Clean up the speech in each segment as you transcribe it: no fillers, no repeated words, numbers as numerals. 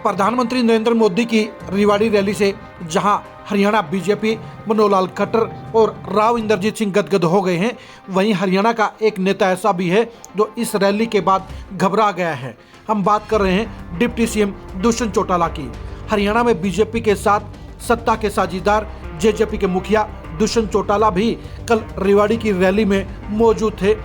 प्रधानमंत्री नरेंद्र मोदी की रेवाड़ी रैली से जहां हरियाणा बीजेपी मनोहर लाल खट्टर और राव इंद्रजीत सिंह गदगद हो गए हैं, वहीं हरियाणा का एक नेता ऐसा भी है जो इस रैली के बाद घबरा गया है। हम बात कर रहे हैं डिप्टी सीएम दुष्यंत चौटाला की। हरियाणा में बीजेपी के साथ सत्ता के साझेदार जेजेपी के मुखिया दुष्यंत चौटाला भी कल रेवाड़ी की रैली में मौजूद थे।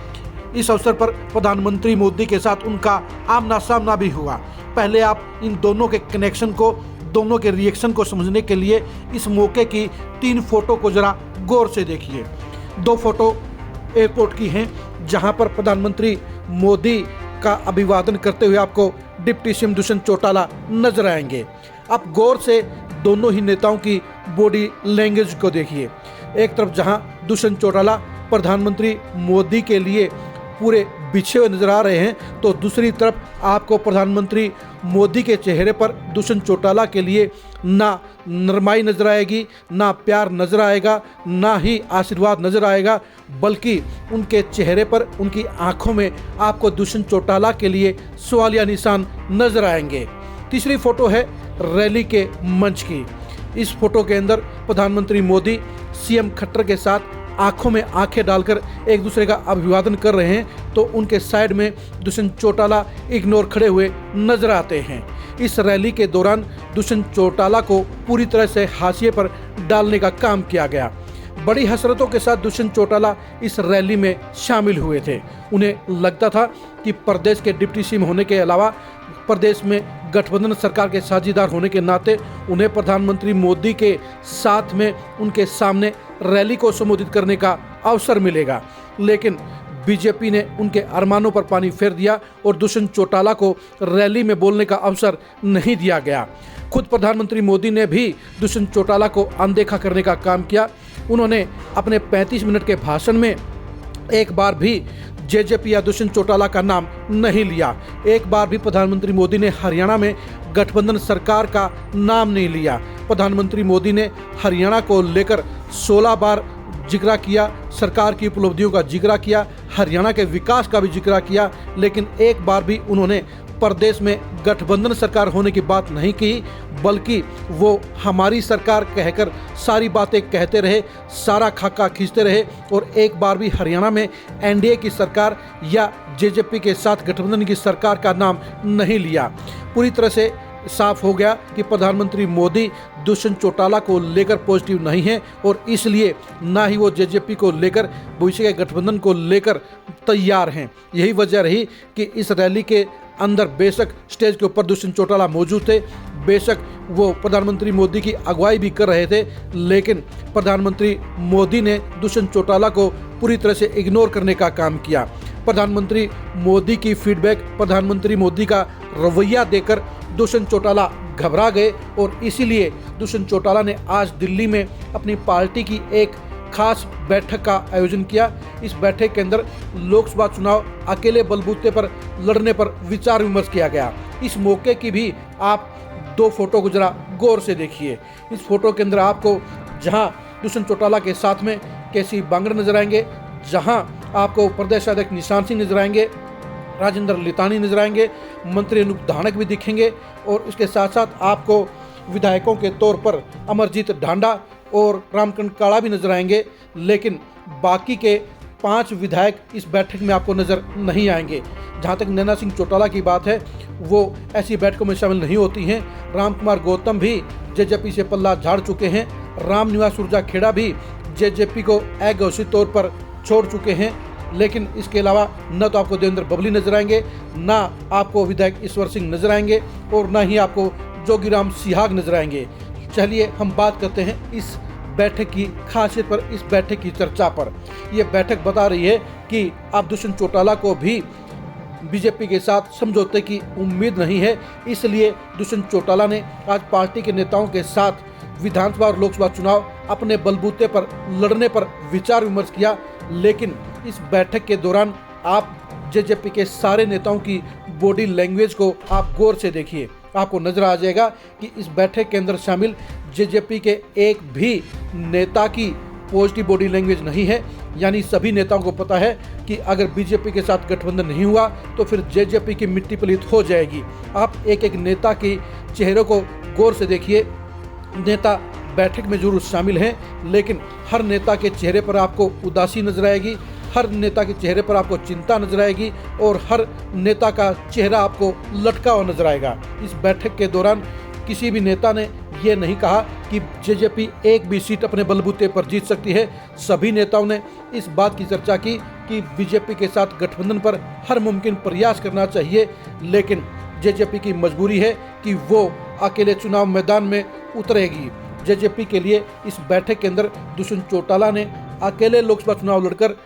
इस अवसर पर प्रधानमंत्री मोदी के साथ उनका आमना सामना भी हुआ। पहले आप इन दोनों के कनेक्शन को, दोनों के रिएक्शन को समझने के लिए इस मौके की 3 फोटो को जरा गौर से देखिए। 2 फोटो एयरपोर्ट की हैं, जहां पर प्रधानमंत्री मोदी का अभिवादन करते हुए आपको डिप्टी सीएम दुष्यंत चौटाला नजर आएंगे। आप गौर से दोनों ही नेताओं की बॉडी लैंग्वेज को देखिए। एक तरफ जहां दुष्यंत चौटाला प्रधानमंत्री मोदी के लिए पूरे बिछे हुए नजर आ रहे हैं, तो दूसरी तरफ आपको प्रधानमंत्री मोदी के चेहरे पर दुष्यंत चौटाला के लिए ना नरमाई नजर आएगी, ना प्यार नजर आएगा, ना ही आशीर्वाद नजर आएगा, बल्कि उनके चेहरे पर, उनकी आंखों में आपको दुष्यंत चौटाला के लिए सवालिया निशान नजर आएंगे। तीसरी फोटो है रैली के मंच की। इस फोटो के अंदर प्रधानमंत्री मोदी सीएम खट्टर के साथ आंखों में आंखें डालकर एक दूसरे का अभिवादन कर रहे हैं, तो उनके साइड में दुष्यंत चौटाला इग्नोर खड़े हुए नजर आते हैं। इस रैली के दौरान दुष्यंत चौटाला को पूरी तरह से हाशिए पर डालने का काम किया गया। बड़ी हसरतों के साथ दुष्यंत चौटाला इस रैली में शामिल हुए थे। उन्हें लगता था कि प्रदेश के डिप्टी सीएम होने के अलावा प्रदेश में गठबंधन सरकार के साझेदार होने के नाते उन्हें प्रधानमंत्री मोदी के साथ में उनके सामने रैली को संबोधित करने का अवसर मिलेगा, लेकिन बीजेपी ने उनके अरमानों पर पानी फेर दिया और दुष्यंत चौटाला को रैली में बोलने का अवसर नहीं दिया गया। खुद प्रधानमंत्री मोदी ने भी दुष्यंत चौटाला को अनदेखा करने का काम किया। उन्होंने अपने 35 मिनट के भाषण में एक बार भी जेजेपी या दुष्यंत चौटाला का नाम नहीं लिया। एक बार भी प्रधानमंत्री मोदी ने हरियाणा में गठबंधन सरकार का नाम नहीं लिया। प्रधानमंत्री मोदी ने हरियाणा को लेकर 16 बार जिक्र किया, सरकार की उपलब्धियों का जिक्र किया, हरियाणा के विकास का भी जिक्र किया, लेकिन एक बार भी उन्होंने प्रदेश में गठबंधन सरकार होने की बात नहीं की, बल्कि वो हमारी सरकार कहकर सारी बातें कहते रहे, सारा खाका खींचते रहे और एक बार भी हरियाणा में एनडीए की सरकार या जेजेपी के साथ गठबंधन की सरकार का नाम नहीं लिया। पूरी तरह से साफ हो गया कि प्रधानमंत्री मोदी दुष्यंत चौटाला को लेकर पॉजिटिव नहीं है और इसलिए ना ही वो जेजेपी को लेकर, भविष्य के गठबंधन को लेकर तैयार हैं। यही वजह रही कि इस रैली के अंदर बेशक स्टेज के ऊपर दुष्यंत चौटाला मौजूद थे, बेशक वो प्रधानमंत्री मोदी की अगुवाई भी कर रहे थे, लेकिन प्रधानमंत्री मोदी ने दुष्यंत चौटाला को पूरी तरह से इग्नोर करने का काम किया। प्रधानमंत्री मोदी की फीडबैक, प्रधानमंत्री मोदी का रवैया देकर दुष्यंत चौटाला घबरा गए और इसीलिए दुष्यंत चौटाला ने आज दिल्ली में अपनी पार्टी की एक खास बैठक का आयोजन किया। इस बैठक के अंदर लोकसभा चुनाव अकेले बलबूते पर लड़ने पर विचार विमर्श किया गया। इस मौके की भी आप 2 फोटो को जरा गौर से देखिए। इस फोटो के अंदर आपको जहां दुष्यंत चौटाला के साथ में केसी बांगड़ नजर आएंगे, जहां आपको प्रदेश अध्यक्ष निशान सिंह नजर आएंगे, राजेंद्र लितानी नजर आएंगे, मंत्री अनूप धानक भी दिखेंगे और इसके साथ साथ आपको विधायकों के तौर पर अमरजीत ढांडा और रामकरण काला भी नजर आएंगे, लेकिन बाकी के 5 विधायक इस बैठक में आपको नजर नहीं आएंगे। जहां तक नैना सिंह चौटाला की बात है, वो ऐसी बैठकों में शामिल नहीं होती हैं। रामकुमार गौतम भी जेजेपी से पल्ला झाड़ चुके हैं। रामनिवास ऊर्जा खेड़ा भी जेजेपी को अघोषित तौर पर छोड़ चुके हैं, लेकिन इसके अलावा न तो आपको देवेंद्र बबली नजर आएंगे, ना आपको विधायक ईश्वर सिंह नजर आएंगे और ना ही आपको जोगीराम सिहाग नजर आएंगे। चलिए हम बात करते हैं इस बैठक की खासियत पर, इस बैठक की चर्चा पर। यह बैठक बता रही है कि अब दुष्यंत चौटाला को भी बीजेपी के साथ समझौते की उम्मीद नहीं है, इसलिए दुष्यंत चौटाला ने आज पार्टी के नेताओं के साथ विधानसभा और लोकसभा चुनाव अपने बलबूते पर लड़ने पर विचार विमर्श किया। लेकिन इस बैठक के दौरान आप जेजेपी के सारे नेताओं की बॉडी लैंग्वेज को आप गौर से देखिए, आपको नजर आ जाएगा कि इस बैठक के अंदर शामिल जेजेपी के एक भी नेता की पॉजिटिव बॉडी लैंग्वेज नहीं है। यानी सभी नेताओं को पता है कि अगर बीजेपी के साथ गठबंधन नहीं हुआ तो फिर जेजेपी की मिट्टी पलीत हो जाएगी। आप एक एक नेता के चेहरों को गौर से देखिए। नेता बैठक में जरूर शामिल हैं, लेकिन हर नेता के चेहरे पर आपको उदासी नजर आएगी, हर नेता के चेहरे पर आपको चिंता नजर आएगी और हर नेता का चेहरा आपको लटका हुआ नजर आएगा। इस बैठक के दौरान किसी भी नेता ने यह नहीं कहा कि जेजेपी एक भी सीट अपने बलबूते पर जीत सकती है। सभी नेताओं ने इस बात की चर्चा की कि बीजेपी के साथ गठबंधन पर हर मुमकिन प्रयास करना चाहिए, लेकिन जेजेपी की मजबूरी है कि वो अकेले चुनाव मैदान में उतरेगी। जेजेपी के लिए इस बैठक के अंदर दुष्यंत चौटाला ने अकेले लोकसभा चुनाव लड़कर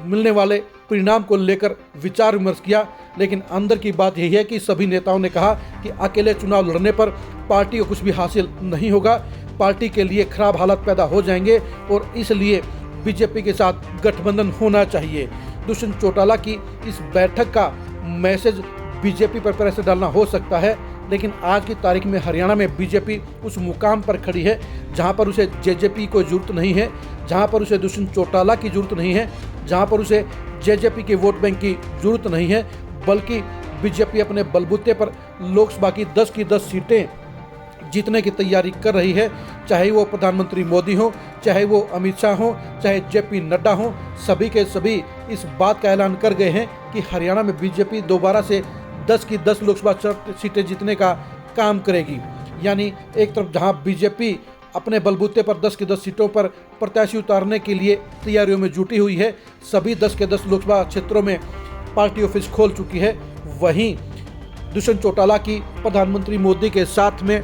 मिलने वाले परिणाम को लेकर विचार विमर्श किया, लेकिन अंदर की बात यही है कि सभी नेताओं ने कहा कि अकेले चुनाव लड़ने पर पार्टी को कुछ भी हासिल नहीं होगा, पार्टी के लिए खराब हालात पैदा हो जाएंगे और इसलिए बीजेपी के साथ गठबंधन होना चाहिए। दुष्यंत चौटाला की इस बैठक का मैसेज बीजेपी पर प्रेशर डालना हो सकता है, लेकिन आज की तारीख में हरियाणा में बीजेपी उस मुकाम पर खड़ी है जहां पर उसे जेजेपी को जरूरत नहीं है, जहां पर उसे दुष्यंत चौटाला की जरूरत नहीं है, जहां पर उसे जेजेपी के वोट बैंक की जरूरत नहीं है, बल्कि बीजेपी अपने बलबूते पर लोकसभा की 10 सीटें जीतने की तैयारी कर रही है। चाहे वो प्रधानमंत्री मोदी हो, चाहे वो अमित शाह हो, चाहे जेपी नड्डा हो, सभी के सभी इस बात का ऐलान कर गए हैं कि हरियाणा में बीजेपी दोबारा से 10 लोकसभा सीटें जीतने का काम करेगी। यानी एक तरफ जहां बीजेपी अपने बलबूते पर 10 सीटों पर प्रत्याशी उतारने के लिए तैयारियों में जुटी हुई है, सभी 10 लोकसभा क्षेत्रों में पार्टी ऑफिस खोल चुकी है, वहीं दुष्यंत चौटाला की प्रधानमंत्री मोदी के साथ में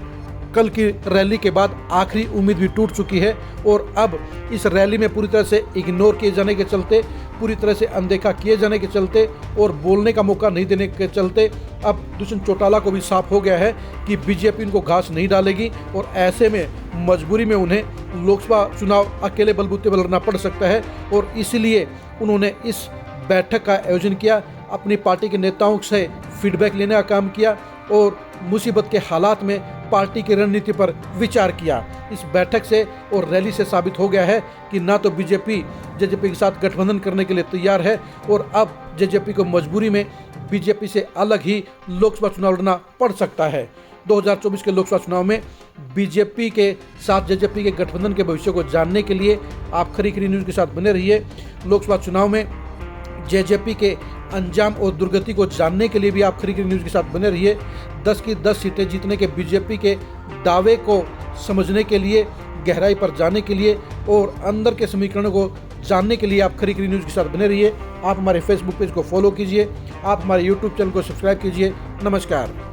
कल की रैली के बाद आखिरी उम्मीद भी टूट चुकी है और अब इस रैली में पूरी तरह से इग्नोर किए जाने के चलते, पूरी तरह से अनदेखा किए जाने के चलते और बोलने का मौका नहीं देने के चलते अब दुष्यंत चौटाला को भी साफ हो गया है कि बीजेपी उनको घास नहीं डालेगी और ऐसे में मजबूरी में उन्हें लोकसभा चुनाव अकेले बलबूते पर लड़ना पड़ सकता है और इसलिए उन्होंने इस बैठक का आयोजन किया, अपनी पार्टी के नेताओं से फीडबैक लेने का काम किया और मुसीबत के हालात में पार्टी की रणनीति पर विचार किया। इस बैठक से और रैली से साबित हो गया है कि ना तो बीजेपी जेजेपी के साथ गठबंधन करने के लिए तैयार है और अब जेजेपी को मजबूरी में बीजेपी से अलग ही लोकसभा चुनाव लड़ना पड़ सकता है। 2024 के लोकसभा चुनाव में बीजेपी के साथ जेजेपी के गठबंधन के भविष्य को जानने के लिए आप खरी खरी न्यूज़ के साथ बने रहिए। लोकसभा चुनाव में जेजेपी के अंजाम और दुर्गति को जानने के लिए भी आप खरी खरी न्यूज़ के साथ बने रहिए। 10 सीटें जीतने के बीजेपी के दावे को समझने के लिए, गहराई पर जाने के लिए और अंदर के समीकरणों को जानने के लिए आप खरी खरी न्यूज़ के साथ बने रहिए। आप हमारे फेसबुक पेज को फॉलो कीजिए, आप हमारे यूट्यूब चैनल को सब्सक्राइब कीजिए। नमस्कार।